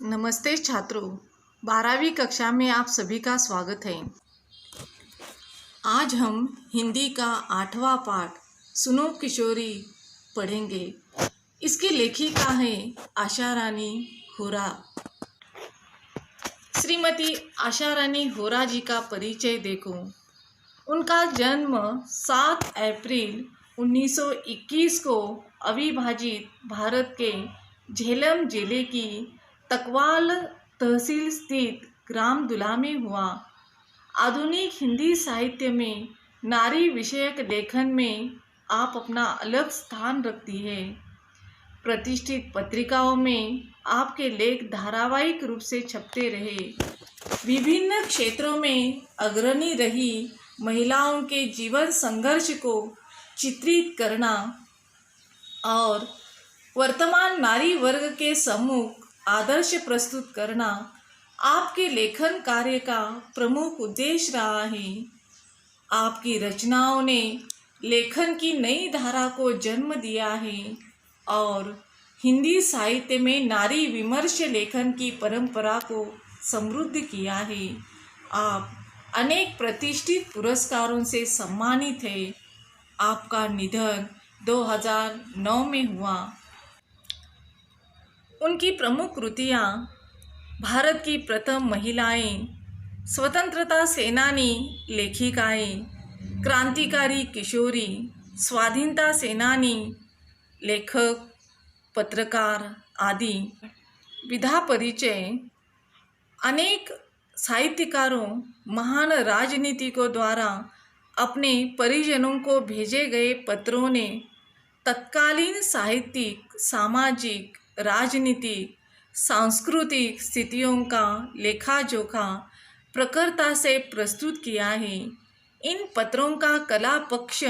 नमस्ते छात्रों, 12वीं कक्षा में आप सभी का स्वागत है। आज हम हिंदी का 8वां पाठ सुनो किशोरी पढ़ेंगे। इसकी लेखिका है आशा रानी होरा। श्रीमती आशा रानी होरा जी का परिचय देखो। उनका जन्म 7 अप्रैल 1921 को अविभाजित भारत के झेलम जिले की तकवाल तहसील स्थित ग्राम दुला में हुआ। आधुनिक हिंदी साहित्य में नारी विषयक लेखन में आप अपना अलग स्थान रखती है। प्रतिष्ठित पत्रिकाओं में आपके लेख धारावाहिक रूप से छपते रहे। विभिन्न क्षेत्रों में अग्रणी रही महिलाओं के जीवन संघर्ष को चित्रित करना और वर्तमान नारी वर्ग के सम्मुख आदर्श प्रस्तुत करना आपके लेखन कार्य का प्रमुख उद्देश्य रहा है। आपकी रचनाओं ने लेखन की नई धारा को जन्म दिया है और हिंदी साहित्य में नारी विमर्श लेखन की परंपरा को समृद्ध किया है। आप अनेक प्रतिष्ठित पुरस्कारों से सम्मानित है। आपका निधन 2009 में हुआ। उनकी प्रमुख कृतियाँ भारत की प्रथम महिलाएं, स्वतंत्रता सेनानी लेखिकाएं, क्रांतिकारी किशोरी, स्वाधीनता सेनानी, लेखक, पत्रकार आदि। विधा परिचय। अनेक साहित्यकारों, महान राजनीतिकों द्वारा अपने परिजनों को भेजे गए पत्रों ने तत्कालीन साहित्यिक, सामाजिक, राजनीतिक, सांस्कृतिक स्थितियों का लेखा जोखा प्रखरता से प्रस्तुत किया है। इन पत्रों का कला पक्ष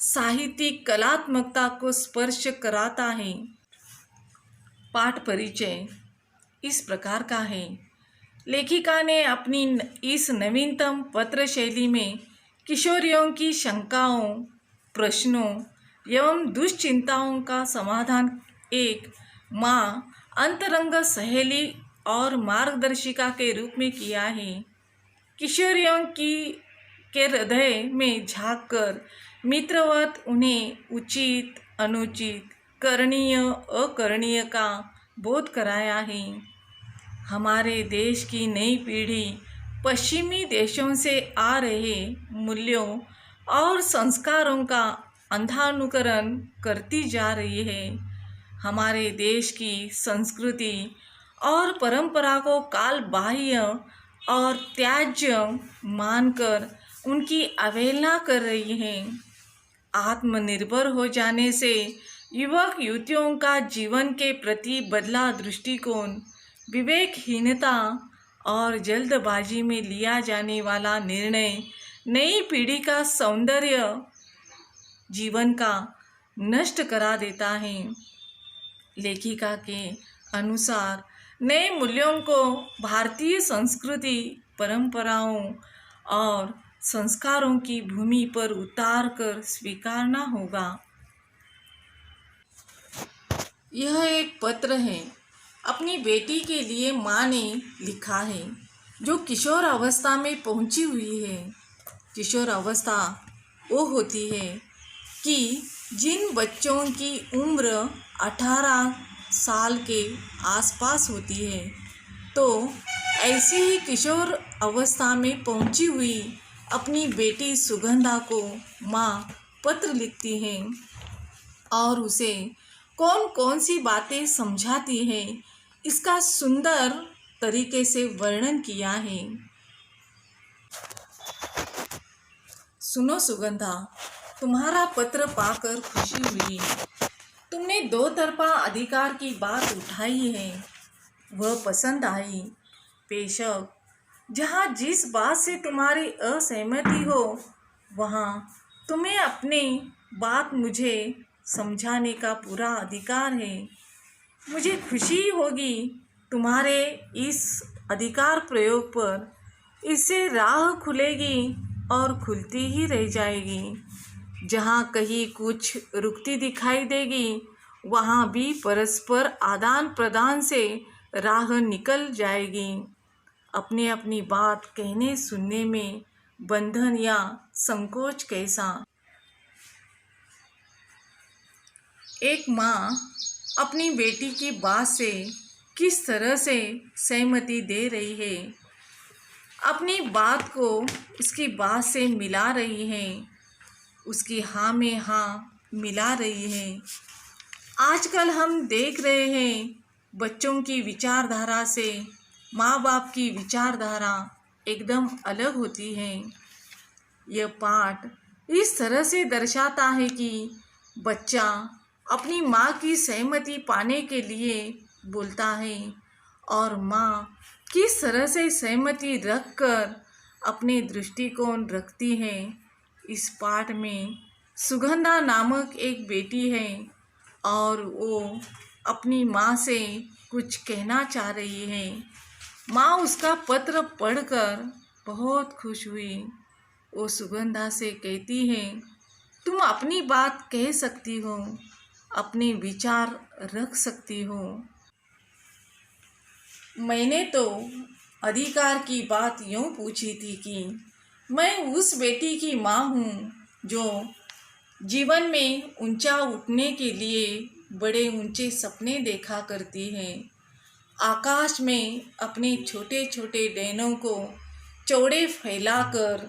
साहित्यिक कलात्मकता को स्पर्श कराता है। पाठ परिचय इस प्रकार का है। लेखिका ने अपनी इस नवीनतम पत्र शैली में किशोरियों की शंकाओं, प्रश्नों एवं दुश्चिंताओं का समाधान एक माँ, अंतरंग सहेली और मार्गदर्शिका के रूप में किया है। किशोरियों के हृदय में झाँक कर मित्रवत उन्हें उचित, अनुचित, करणीय, अकरणीय का बोध कराया है। हमारे देश की नई पीढ़ी पश्चिमी देशों से आ रहे मूल्यों और संस्कारों का अंधानुकरण करती जा रही है। हमारे देश की संस्कृति और परंपरा को काल बाह्य और त्याज्य मानकर उनकी अवहेलना कर रही है। आत्मनिर्भर हो जाने से युवक युवतियों का जीवन के प्रति बदला दृष्टिकोण, विवेकहीनता और जल्दबाजी में लिया जाने वाला निर्णय नई पीढ़ी का सौंदर्य जीवन का नष्ट करा देता है। लेखिका के अनुसार नए मूल्यों को भारतीय संस्कृति, परंपराओं और संस्कारों की भूमि पर उतार कर स्वीकारना होगा। यह एक पत्र है, अपनी बेटी के लिए माँ ने लिखा है, जो किशोर अवस्था में पहुंची हुई है। किशोर अवस्था वो होती है कि जिन बच्चों की उम्र 18 साल के आसपास होती है, तो ऐसी ही किशोर अवस्था में पहुंची हुई अपनी बेटी सुगंधा को माँ पत्र लिखती है और उसे कौन कौन सी बातें समझाती है, इसका सुंदर तरीके से वर्णन किया है। सुनो सुगंधा, तुम्हारा पत्र पाकर खुशी हुई। तुमने दो तरफा अधिकार की बात उठाई है, वह पसंद आई। बेशक जहाँ जिस बात से तुम्हारी असहमति हो, वहाँ तुम्हें अपनी बात मुझे समझाने का पूरा अधिकार है। मुझे खुशी होगी तुम्हारे इस अधिकार प्रयोग पर। इससे राह खुलेगी और खुलती ही रह जाएगी। जहाँ कहीं कुछ रुकती दिखाई देगी, वहाँ भी परस्पर आदान प्रदान से राह निकल जाएगी। अपने अपनी बात कहने सुनने में बंधन या संकोच कैसा। एक माँ अपनी बेटी की बात से किस तरह से सहमति दे रही है, अपनी बात को उसकी बात से मिला रही है, उसकी हाँ में हाँ मिला रही है। आजकल हम देख रहे हैं बच्चों की विचारधारा से माँ बाप की विचारधारा एकदम अलग होती है। यह पाठ इस तरह से दर्शाता है कि बच्चा अपनी माँ की सहमति पाने के लिए बोलता है और माँ किस तरह से सहमति रखकर अपने दृष्टिकोण रखती है। इस पाठ में सुगंधा नामक एक बेटी है और वो अपनी माँ से कुछ कहना चाह रही है। माँ उसका पत्र पढ़कर बहुत खुश हुई। वो सुगंधा से कहती है, तुम अपनी बात कह सकती हो, अपने विचार रख सकती हो। मैंने तो अधिकार की बात यूँ पूछी थी कि मैं उस बेटी की माँ हूँ जो जीवन में ऊंचा उठने के लिए बड़े ऊंचे सपने देखा करती है। आकाश में अपने छोटे छोटे डैनों को चौड़े फैलाकर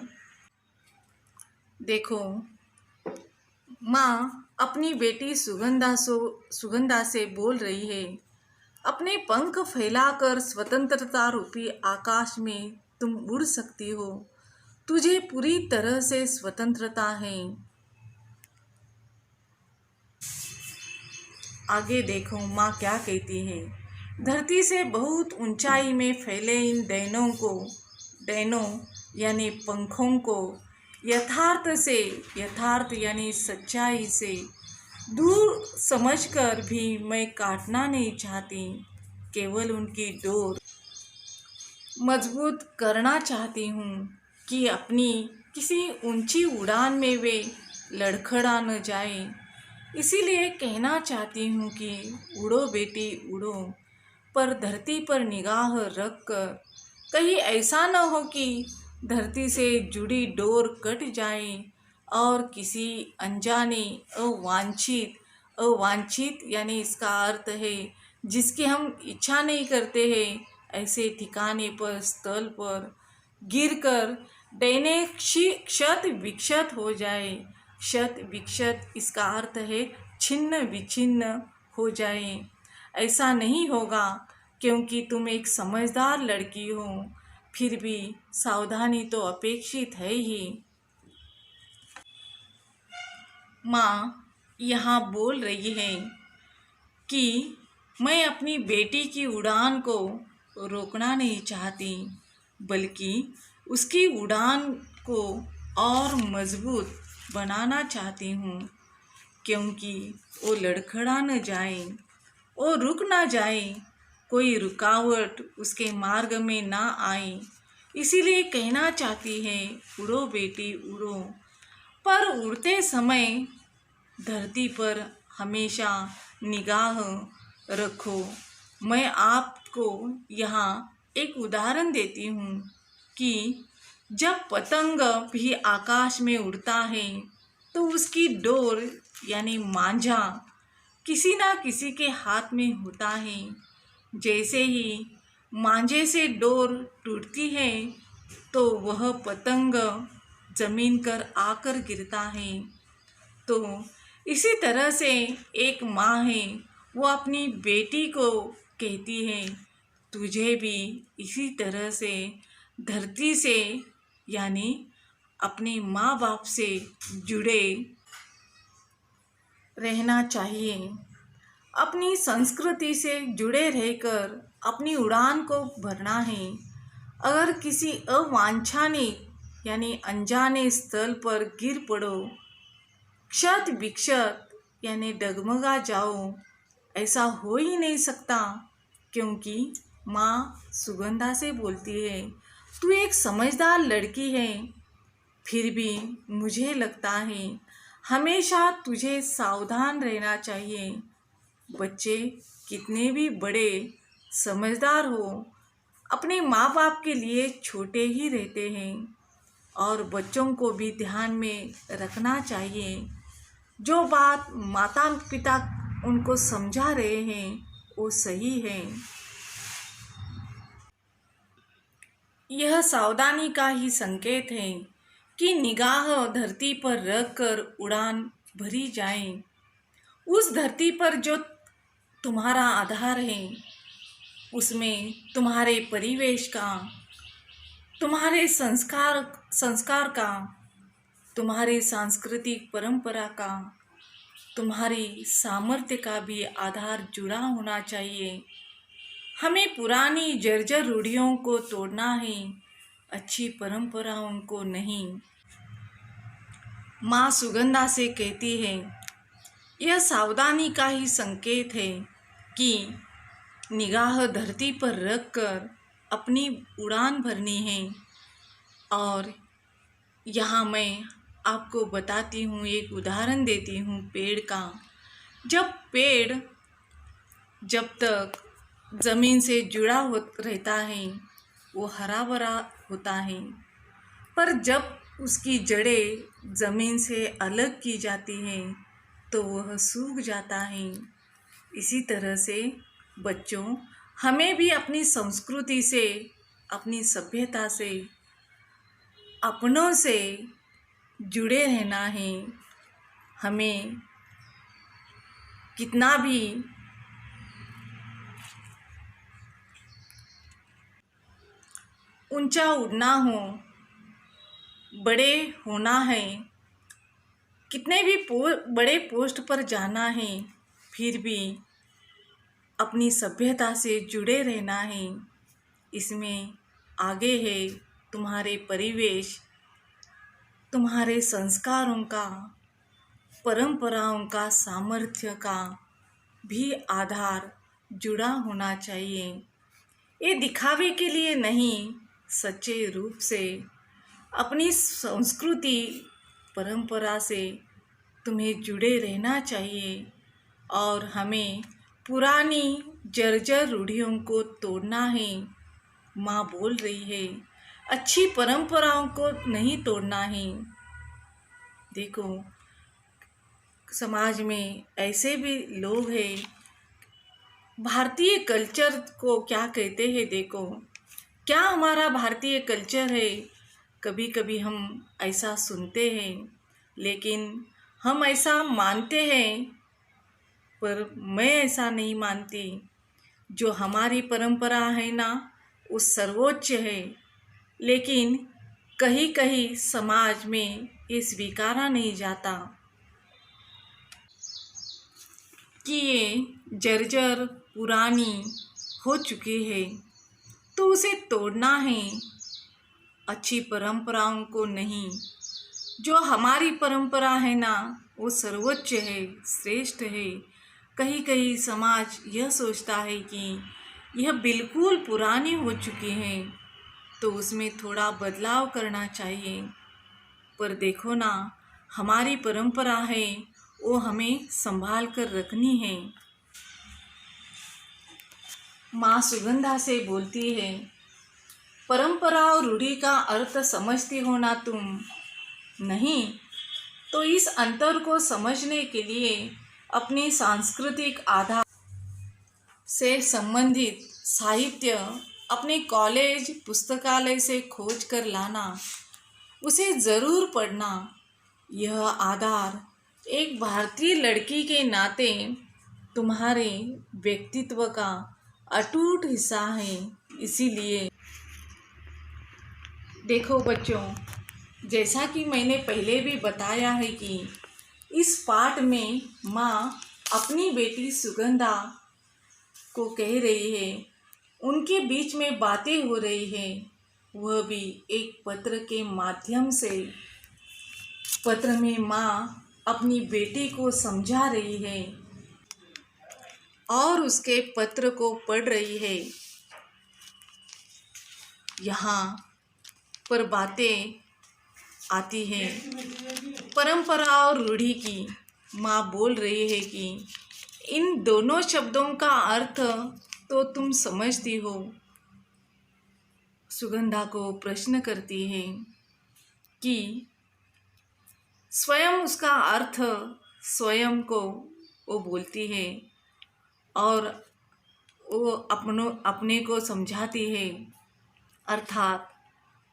देखो। माँ अपनी बेटी सुगंधा से बोल रही है, अपने पंख फैलाकर स्वतंत्रता रूपी आकाश में तुम उड़ सकती हो। तुझे पूरी तरह से स्वतंत्रता है। आगे देखो माँ क्या कहती है। धरती से बहुत ऊंचाई में फैले इन डैनों यानी पंखों को यथार्थ यानी सच्चाई से दूर समझकर भी मैं काटना नहीं चाहती, केवल उनकी डोर मजबूत करना चाहती हूँ कि अपनी किसी ऊंची उड़ान में वे लड़खड़ा न जाए। इसीलिए कहना चाहती हूँ कि उड़ो बेटी उड़ो, पर धरती पर निगाह रख कर। कहीं ऐसा न हो कि धरती से जुड़ी डोर कट जाए और किसी अनजाने अवांछित यानी इसका अर्थ है जिसकी हम इच्छा नहीं करते हैं, ऐसे ठिकाने पर स्थल पर गिरकर डैने क्षत विक्षत हो जाए। क्षत विक्षत इसका अर्थ है छिन्न विच्छिन्न हो जाए। ऐसा नहीं होगा क्योंकि तुम एक समझदार लड़की हो, फिर भी सावधानी तो अपेक्षित है ही। माँ यहाँ बोल रही है कि मैं अपनी बेटी की उड़ान को रोकना नहीं चाहती, बल्कि उसकी उड़ान को और मजबूत बनाना चाहती हूँ, क्योंकि वो लड़खड़ा न जाए, वो रुक ना जाए, कोई रुकावट उसके मार्ग में ना आए। इसीलिए कहना चाहती है, उड़ो बेटी उड़ो, पर उड़ते समय धरती पर हमेशा निगाह रखो। मैं आपको यहाँ एक उदाहरण देती हूँ कि जब पतंग भी आकाश में उड़ता है तो उसकी डोर यानी मांझा किसी ना किसी के हाथ में होता है। जैसे ही मांझे से डोर टूटती है तो वह पतंग जमीन पर आकर गिरता है। तो इसी तरह से एक माँ है, वो अपनी बेटी को कहती है, तुझे भी इसी तरह से धरती से यानी अपने माँ बाप से जुड़े रहना चाहिए। अपनी संस्कृति से जुड़े रहकर अपनी उड़ान को भरना है। अगर किसी अवांछनीय यानी अनजाने स्थल पर गिर पड़ो, क्षत विक्षत यानी डगमगा जाओ, ऐसा हो ही नहीं सकता, क्योंकि माँ सुगंधा से बोलती है, तू एक समझदार लड़की है, फिर भी मुझे लगता है हमेशा तुझे सावधान रहना चाहिए। बच्चे कितने भी बड़े समझदार हो, अपने माँ बाप के लिए छोटे ही रहते हैं और बच्चों को भी ध्यान में रखना चाहिए। जो बात माता पिता उनको समझा रहे हैं वो सही है। यह सावधानी का ही संकेत है कि निगाह धरती पर रखकर उड़ान भरी जाए। उस धरती पर जो तुम्हारा आधार है, उसमें तुम्हारे परिवेश का, तुम्हारे संस्कार का, तुम्हारी सांस्कृतिक परंपरा का, तुम्हारी सामर्थ्य का भी आधार जुड़ा होना चाहिए। हमें पुरानी जर्जर रूढ़ियों को तोड़ना है, अच्छी परंपराओं को नहीं। माँ सुगंधा से कहती है, यह सावधानी का ही संकेत है कि निगाह धरती पर रखकर अपनी उड़ान भरनी है। और यहाँ मैं आपको बताती हूँ, एक उदाहरण देती हूँ पेड़ का। जब पेड़ जब तक ज़मीन से जुड़ा रहता है वो हरा भरा होता है, पर जब उसकी जड़ें ज़मीन से अलग की जाती हैं तो वह सूख जाता है। इसी तरह से बच्चों, हमें भी अपनी संस्कृति से, अपनी सभ्यता से, अपनों से जुड़े रहना है। हमें कितना भी ऊंचा उड़ना हो, बड़े होना है, कितने भी बड़े पोस्ट पर जाना है, फिर भी अपनी सभ्यता से जुड़े रहना है। इसमें आगे है तुम्हारे परिवेश, तुम्हारे संस्कारों का, परंपराओं का, सामर्थ्य का भी आधार जुड़ा होना चाहिए। ये दिखावे के लिए नहीं, सच्चे रूप से अपनी संस्कृति परंपरा से तुम्हें जुड़े रहना चाहिए। और हमें पुरानी जर्जर रूढ़ियों को तोड़ना है। माँ बोल रही है, अच्छी परंपराओं को नहीं तोड़ना है। देखो, समाज में ऐसे भी लोग हैं, भारतीय कल्चर को क्या कहते हैं। देखो, क्या हमारा भारतीय कल्चर है, कभी कभी हम ऐसा सुनते हैं, लेकिन हम ऐसा मानते हैं, पर मैं ऐसा नहीं मानती। जो हमारी परंपरा है ना, वो सर्वोच्च है, लेकिन कहीं कहीं समाज में ये स्वीकारा नहीं जाता कि ये जर्जर पुरानी हो चुकी है, तो उसे तोड़ना है, अच्छी परंपराओं को नहीं। जो हमारी परंपरा है ना, वो सर्वोच्च है, श्रेष्ठ है। कहीं कहीं समाज यह सोचता है कि यह बिल्कुल पुरानी हो चुकी है, तो उसमें थोड़ा बदलाव करना चाहिए। पर देखो ना, हमारी परंपरा है, वो हमें संभाल कर रखनी है। माँ सुगंधा से बोलती है, परंपरा और रूढ़ी का अर्थ समझती हो ना तुम? नहीं, तो इस अंतर को समझने के लिए अपनी सांस्कृतिक आधार से संबंधित साहित्य अपने कॉलेज पुस्तकालय से खोज कर लाना, उसे ज़रूर पढ़ना। यह आधार एक भारतीय लड़की के नाते तुम्हारे व्यक्तित्व का अटूट हिस्सा है। इसीलिए देखो बच्चों, जैसा कि मैंने पहले भी बताया है कि इस पाठ में माँ अपनी बेटी सुगंधा को कह रही है, उनके बीच में बातें हो रही है, वह भी एक पत्र के माध्यम से। पत्र में माँ अपनी बेटी को समझा रही है और उसके पत्र को पढ़ रही है। यहाँ पर बातें आती हैं परंपरा और रूढ़ी की। माँ बोल रही है कि इन दोनों शब्दों का अर्थ तो तुम समझती हो? सुगंधा को प्रश्न करती है कि स्वयं उसका अर्थ स्वयं को वो बोलती है और वो अपने को समझाती है। अर्थात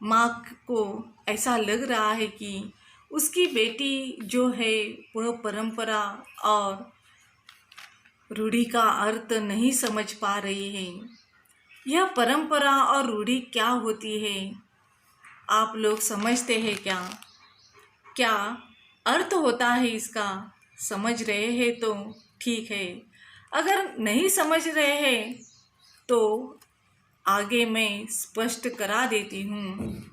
माँ को ऐसा लग रहा है कि उसकी बेटी जो है वह परंपरा और रूढ़ी का अर्थ नहीं समझ पा रही है। यह परंपरा और रूढ़ी क्या होती है? आप लोग समझते हैं क्या? क्या अर्थ होता है इसका? समझ रहे हैं तो ठीक है, अगर नहीं समझ रहे हैं तो आगे मैं स्पष्ट करा देती हूँ,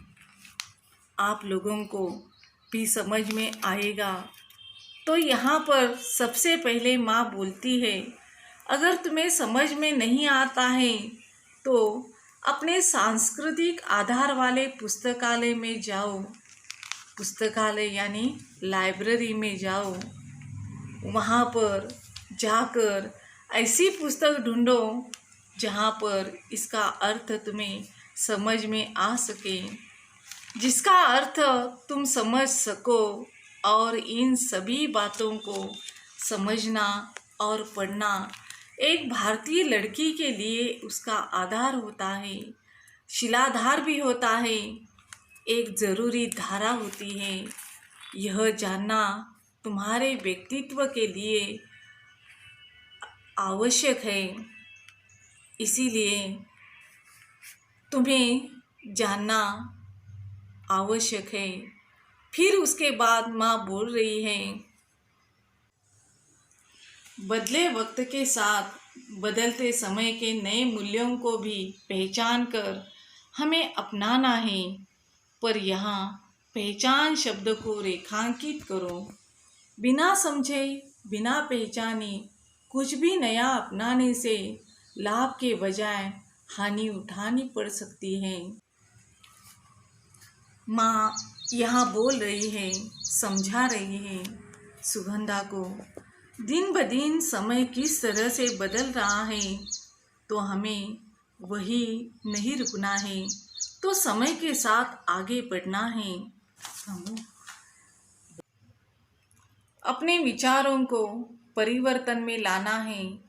आप लोगों को भी समझ में आएगा। तो यहाँ पर सबसे पहले माँ बोलती है, अगर तुम्हें समझ में नहीं आता है तो अपने सांस्कृतिक आधार वाले पुस्तकालय में जाओ। पुस्तकालय यानी लाइब्रेरी में जाओ। वहाँ पर जाकर ऐसी पुस्तक ढूंढो जहाँ पर इसका अर्थ तुम्हें समझ में आ सके, जिसका अर्थ तुम समझ सको। और इन सभी बातों को समझना और पढ़ना एक भारतीय लड़की के लिए उसका आधार होता है, शिलाधार भी होता है, एक ज़रूरी धारा होती है। यह जानना तुम्हारे व्यक्तित्व के लिए आवश्यक है, इसीलिए तुम्हें जानना आवश्यक है। फिर उसके बाद माँ बोल रही है, बदले वक्त के साथ बदलते समय के नए मूल्यों को भी पहचान कर हमें अपनाना है। पर यहाँ पहचान शब्द को रेखांकित करो। बिना समझे, बिना पहचाने कुछ भी नया अपनाने से लाभ के बजाय हानि उठानी पड़ सकती है। माँ यहाँ बोल रही है, समझा रही है सुगंधा को, दिन ब दिन समय किस तरह से बदल रहा है तो हमें वही नहीं रुकना है, तो समय के साथ आगे बढ़ना है। अपने विचारों को परिवर्तन में लाना है,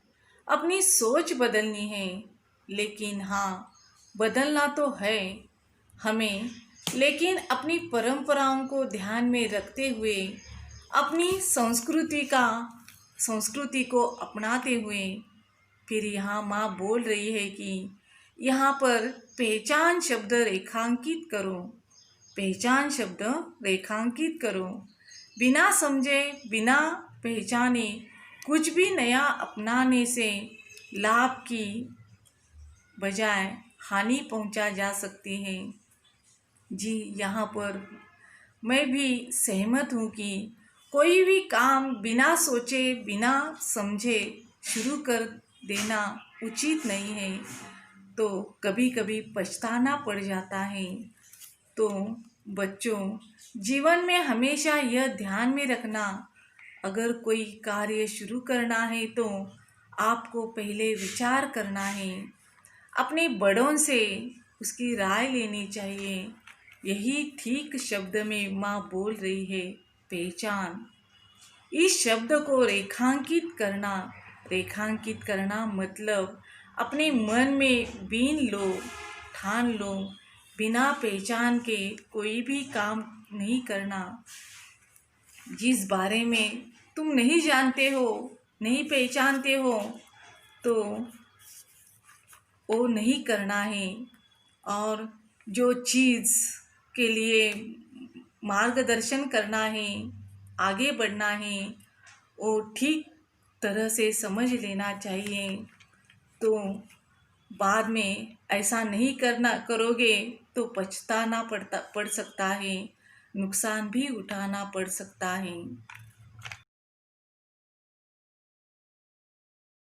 अपनी सोच बदलनी है। लेकिन हाँ, बदलना तो है हमें, लेकिन अपनी परंपराओं को ध्यान में रखते हुए, अपनी संस्कृति को अपनाते हुए। फिर यहाँ माँ बोल रही है कि यहाँ पर पहचान शब्द रेखांकित करो। पहचान शब्द रेखांकित करो। बिना समझे, बिना पहचाने कुछ भी नया अपनाने से लाभ की बजाय हानि पहुंचा जा सकती है। जी, यहाँ पर मैं भी सहमत हूँ कि कोई भी काम बिना सोचे, बिना समझे शुरू कर देना उचित नहीं है, तो कभी कभी पछताना पड़ जाता है। तो बच्चों, जीवन में हमेशा यह ध्यान में रखना, अगर कोई कार्य शुरू करना है तो आपको पहले विचार करना है, अपने बड़ों से उसकी राय लेनी चाहिए। यही ठीक शब्द में माँ बोल रही है, पहचान। इस शब्द को रेखांकित करना मतलब अपने मन में बीन लो, ठान लो, बिना पहचान के कोई भी काम नहीं करना। जिस बारे में तुम नहीं जानते हो, नहीं पहचानते हो, तो वो नहीं करना है। और जो चीज़ के लिए मार्गदर्शन करना है, आगे बढ़ना है, वो ठीक तरह से समझ लेना चाहिए। तो बाद में ऐसा नहीं करोगे तो पछताना पड़ सकता है, नुकसान भी उठाना पड़ सकता है।